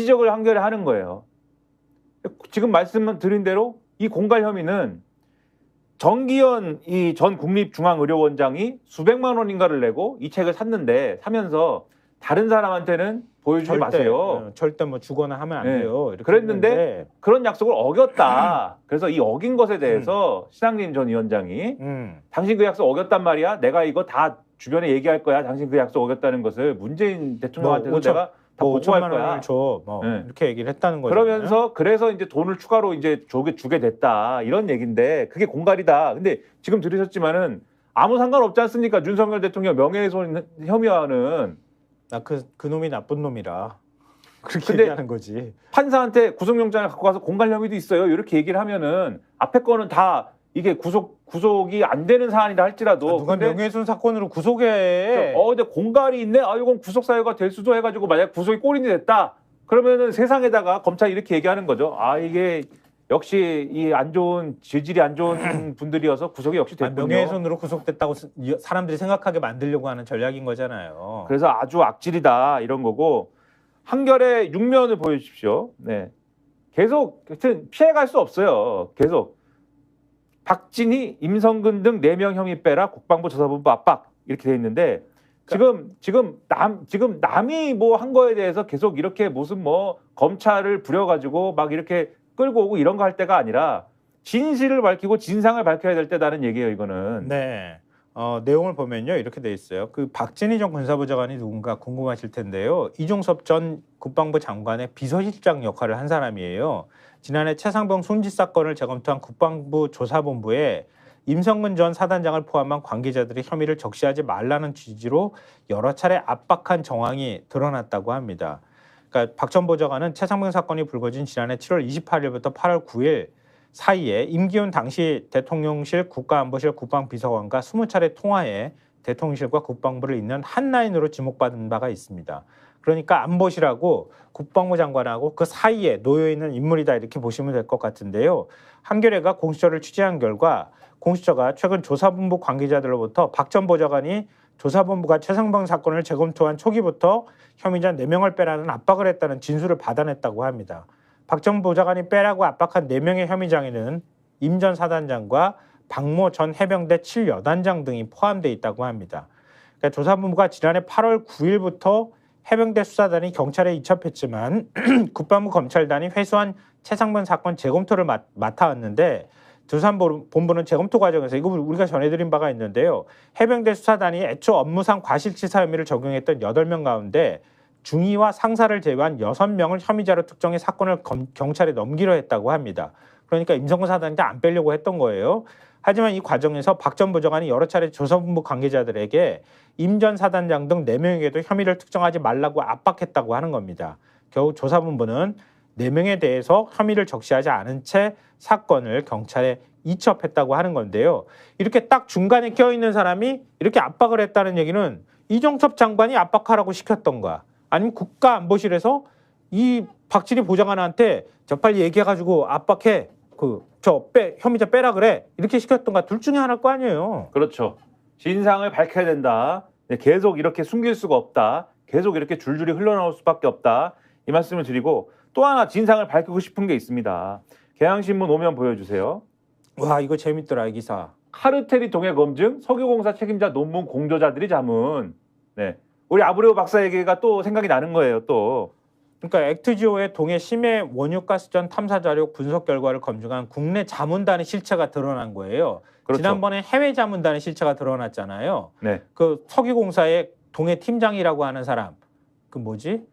지적을 한겨레 하는 거예요. 지금 말씀드린 대로 이 공갈 혐의는 정기현 이 전 국립중앙의료원장이 수백만 원인가를 내고 이 책을 사면서 다른 사람한테는 보여주지 마세요. 절대 뭐 주거나 하면 안 돼요. 이렇게 그랬는데 했는데, 그런 약속을 어겼다. 그래서 이 어긴 것에 대해서 신학림 전 위원장이 당신 그 약속 어겼단 말이야. 내가 이거 다 주변에 얘기할 거야. 당신 그 약속 어겼다는 것을 문재인 대통령한테도 내가 다 보고할 5천만 거야. 원을 줘. 이렇게 얘기를 했다는 거죠. 그래서 이제 돈을 추가로 이제 주게 됐다. 이런 얘기인데 그게 공갈이다. 근데 지금 들으셨지만은 아무 상관없지 않습니까? 윤석열 대통령 명예훼손 혐의와는. 그 놈이 나쁜 놈이라 그렇게 근데 얘기하는 거지. 판사한테 구속영장을 갖고 가서 공갈 혐의도 있어요. 이렇게 얘기를 하면은 앞에 거는 다 이게 구속이 안 되는 사안이라 할지라도 누가 명예훼손 사건으로 구속해? 근데 공갈이 있네. 이건 구속 사유가 될 수도 해가지고 만약 구속이 꼬린이 됐다. 그러면은 세상에다가 검찰이 이렇게 얘기하는 거죠. 이게 역시 이 안 좋은 질질이 안 좋은 분들이어서 구속이 역시 됐군요. 명예훼손으로 구속됐다고 사람들이 생각하게 만들려고 하는 전략인 거잖아요. 그래서 아주 악질이다 이런 거고 한겨레 6면을 보여주십시오. 네, 계속 하여튼 피해갈 수 없어요. 계속 박진희, 임성근 등 4명 혐의 빼라 국방부 조사본부 압박 이렇게 돼 있는데 지금 남이 뭐 한 거에 대해서 계속 이렇게 무슨 뭐 검찰을 부려가지고 막 이렇게 끌고 오고 이런 거 할 때가 아니라 진실을 밝히고 진상을 밝혀야 될 때다는 얘기예요. 이거는. 네. 내용을 보면요 이렇게 돼 있어요. 그 박진희 전 군사부 장관이 누군가 궁금하실 텐데요. 이종섭 전 국방부 장관의 비서실장 역할을 한 사람이에요. 지난해 최상병 손짓 사건을 재검토한 국방부 조사본부에 임성근 전 사단장을 포함한 관계자들이 혐의를 적시하지 말라는 취지로 여러 차례 압박한 정황이 드러났다고 합니다. 그러니까 박 전 보좌관은 최상병 사건이 불거진 지난해 7월 28일부터 8월 9일 사이에 임기훈 당시 대통령실 국가안보실 국방비서관과 20차례 통화해 대통령실과 국방부를 잇는 한 라인으로 지목받은 바가 있습니다. 그러니까 안보실하고 국방부 장관하고 그 사이에 놓여있는 인물이다 이렇게 보시면 될 것 같은데요. 한겨레가 공수처를 취재한 결과 공수처가 최근 조사본부 관계자들로부터 박 전 보좌관이 조사본부가 최상병 사건을 재검토한 초기부터 혐의자 4명을 빼라는 압박을 했다는 진술을 받아냈다고 합니다. 박 전 보좌관이 빼라고 압박한 4명의 혐의장에는 임 전 사단장과 박모 전 해병대 7여단장 등이 포함되어 있다고 합니다. 그러니까 조사본부가 지난해 8월 9일부터 해병대 수사단이 경찰에 이첩했지만 국방부 검찰단이 회수한 최상병 사건 재검토를 맡아왔는데 조사본부는 재검토 과정에서 이거 우리가 전해드린 바가 있는데요. 해병대 수사단이 애초 업무상 과실치사 혐의를 적용했던 8명 가운데 중위와 상사를 제외한 6명을 혐의자로 특정해 사건을 경찰에 넘기려 했다고 합니다. 그러니까 임성근 사단한테 안 빼려고 했던 거예요. 하지만 이 과정에서 박 전 부장관이 여러 차례 조사본부 관계자들에게 임 전 사단장 등 4명에게도 혐의를 특정하지 말라고 압박했다고 하는 겁니다. 결국 조사본부는 4명에 대해서 혐의를 적시하지 않은 채 사건을 경찰에 이첩했다고 하는 건데요. 이렇게 딱 중간에 껴있는 사람이 이렇게 압박을 했다는 얘기는 이종섭 장관이 압박하라고 시켰던가 아니면 국가안보실에서 이 박진희 보좌관한테 저 빨리 얘기해가지고 압박해 혐의자 빼라 그래 이렇게 시켰던가 둘 중에 하나일 거 아니에요. 그렇죠. 진상을 밝혀야 된다. 계속 이렇게 숨길 수가 없다. 계속 이렇게 줄줄이 흘러나올 수밖에 없다. 이 말씀을 드리고 또 하나 진상을 밝히고 싶은 게 있습니다. 경향신문 5면 보여주세요. 와 이거 재밌더라 이 기사. 카르텔이 동해 검증 석유공사 책임자 논문 공저자들이 자문. 네, 우리 아브레오 박사 얘기가 또 생각이 나는 거예요. 또 그러니까 액트지오의 동해 심해 원유가스전 탐사 자료 분석 결과를 검증한 국내 자문단의 실체가 드러난 거예요. 그렇죠. 지난번에 해외 자문단의 실체가 드러났잖아요. 네. 그 석유공사의 동해 팀장이라고 하는 사람, 그 뭐지?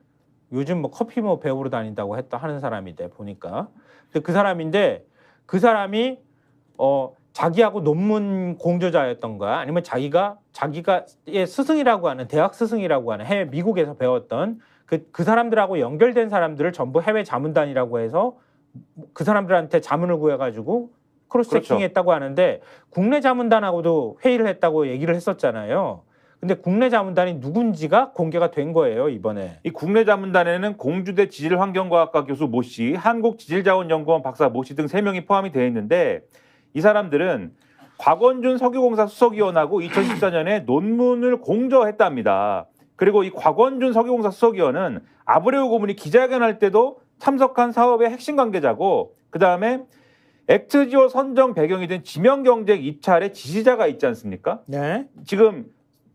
요즘 뭐 커피 뭐 배우러 다닌다고 하는 사람인데 보니까 그 사람인데 그 사람이 자기하고 논문 공저자였던가 아니면 자기가 스승이라고 하는 대학 스승이라고 하는 해외 미국에서 배웠던 그 사람들하고 연결된 사람들을 전부 해외 자문단이라고 해서 그 사람들한테 자문을 구해가지고 크로스 체킹했다고 하는데 국내 자문단하고도 회의를 했다고 얘기를 했었잖아요. 근데 국내 자문단이 누군지가 공개가 된 거예요 이번에. 이 국내 자문단에는 공주대 지질환경과학과 교수 모 씨, 한국지질자원연구원 박사 모 씨 등 3명이 포함이 되어 있는데 이 사람들은 곽원준 석유공사 수석위원하고 2014년에 논문을 공저했답니다. 그리고 이 곽원준 석유공사 수석위원은 아브레오 고문이 기자회견할 때도 참석한 사업의 핵심 관계자고 그다음에 액트지오 선정 배경이 된 지명경쟁 입찰의 지시자가 있지 않습니까? 네. 지금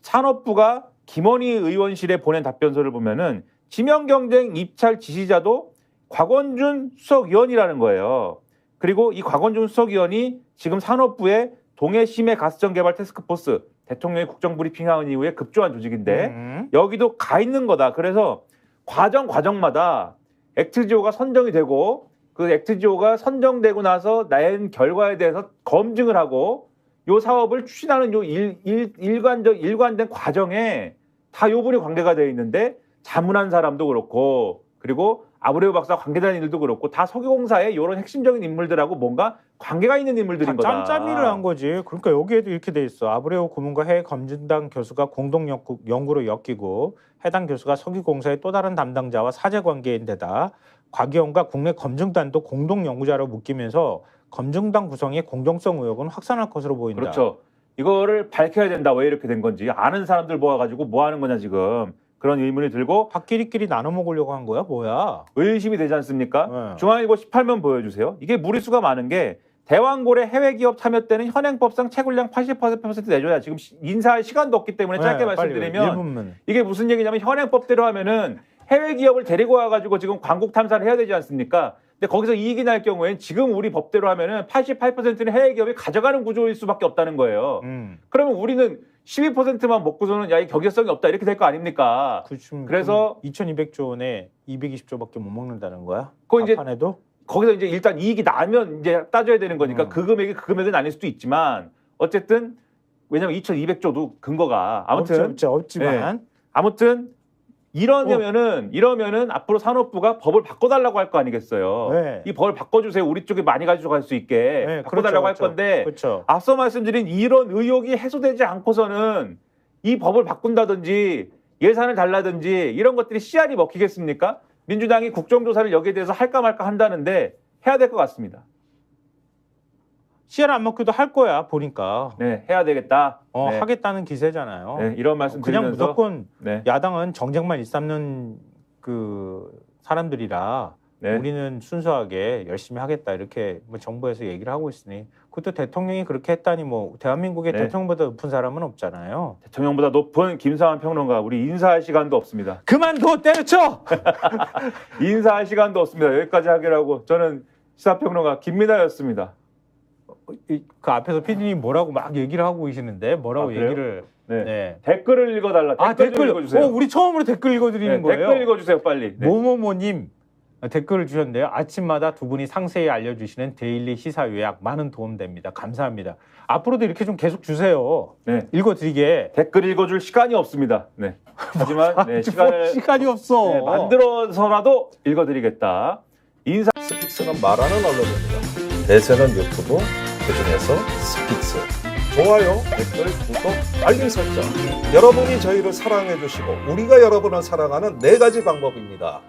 산업부가 김원희 의원실에 보낸 답변서를 보면은 지명경쟁 입찰 지시자도 곽원준 수석위원이라는 거예요. 그리고 이 곽원준 수석위원이 지금 산업부의 동해심해 가스전 개발 태스크포스 대통령이 국정브리핑한 이후에 급조한 조직인데 여기도 가 있는 거다. 그래서 과정마다 액트지오가 선정이 되고 그 액트지오가 선정되고 나서 낸 결과에 대해서 검증을 하고 요 사업을 추진하는 요 일관된 과정에 다 요 분이 관계가 되어 있는데 자문한 사람도 그렇고 그리고 아브레오 박사 관계자들도 그렇고 다 석유공사의 이런 핵심적인 인물들하고 뭔가 관계가 있는 인물들인 거다. 짬짬이를 한 거지. 그러니까 여기에도 이렇게 돼 있어. 아브레오 고문과 해외 검증단 교수가 공동 연구로 엮이고 해당 교수가 석유공사의 또 다른 담당자와 사제관계인데다 곽 의원과 국내 검증단도 공동 연구자로 묶이면서 검증단 구성의 공정성 의혹은 확산할 것으로 보인다. 그렇죠. 이거를 밝혀야 된다. 왜 이렇게 된 건지 아는 사람들 모아가지고 뭐 하는 거냐 지금 그런 의문이 들고 밥끼리끼리 나눠 먹으려고 한 거야? 뭐야? 의심이 되지 않습니까? 네. 중앙일보 18면 보여주세요. 이게 무리수가 많은 게 대왕고래 해외기업 참여 때는 현행법상 채굴량 80% 내줘야 지금 인사할 시간도 없기 때문에 짧게 네, 말씀드리면 1분만. 이게 무슨 얘기냐면 현행법대로 하면은 해외 기업을 데리고 와가지고 지금 광국 탐사를 해야 되지 않습니까? 근데 거기서 이익이 날 경우엔 지금 우리 법대로 하면은 88%는 해외 기업이 가져가는 구조일 수밖에 없다는 거예요. 그러면 우리는 12%만 먹고서는 야, 이 경제성이 없다 이렇게 될 거 아닙니까? 그래서 2,200조 원에 220조밖에 못 먹는다는 거야? 그거 이제 판에도? 거기서 이제 일단 이익이 나면 이제 따져야 되는 거니까 그 금액이 그 금액은 아닐 수도 있지만 어쨌든 왜냐면 2,200조도 근거가 아무튼 없지만 아무튼 이러면은 앞으로 산업부가 법을 바꿔달라고 할 거 아니겠어요. 네. 이 법을 바꿔주세요. 우리 쪽에 많이 가져갈 수 있게 네, 바꿔달라고 할 건데 앞서 말씀드린 이런 의혹이 해소되지 않고서는 이 법을 바꾼다든지 예산을 달라든지 이런 것들이 씨알이 먹히겠습니까? 민주당이 국정조사를 여기에 대해서 할까 말까 한다는데 해야 될 것 같습니다. 씨알 안 먹기도 할 거야 보니까. 네, 해야 되겠다. 네. 하겠다는 기세잖아요. 네, 이런 말씀 그냥 드리면서 무조건 네. 야당은 정쟁만 일삼는 그 사람들이라 네. 우리는 순수하게 열심히 하겠다 이렇게 뭐 정부에서 얘기를 하고 있으니 그것도 대통령이 그렇게 했다니 뭐 대한민국의 네. 대통령보다 높은 사람은 없잖아요. 대통령보다 높은 김상환 평론가 우리 인사할 시간도 없습니다. 그만둬 때려쳐. 인사할 시간도 없습니다. 여기까지 하기로 하고 저는 시사평론가 김민아였습니다. 그 앞에서 PD님 뭐라고 막 얘기를 하고 계시는데 뭐라고 그래요? 얘기를 네. 네. 댓글을 읽어달라. 댓글 좀 읽어주세요. 우리 처음으로 댓글 읽어드리는 네, 거예요. 댓글 읽어주세요 빨리. 네. 모모모님 댓글을 주셨는데요. 아침마다 두 분이 상세히 알려주시는 데일리 시사 요약 많은 도움 됩니다. 감사합니다. 앞으로도 이렇게 좀 계속 주세요. 네. 읽어드리게. 댓글 읽어줄 시간이 없습니다. 네. 하지만 네, 시간이 없어. 네, 만들어서라도 읽어드리겠다. 인사. 스픽스는 말하는 언론입니다. 대세는 유튜브, 그중에서 스픽스. 좋아요, 댓글, 구독, 알림 설정. 여러분이 저희를 사랑해 주시고 우리가 여러분을 사랑하는 4가지 방법입니다.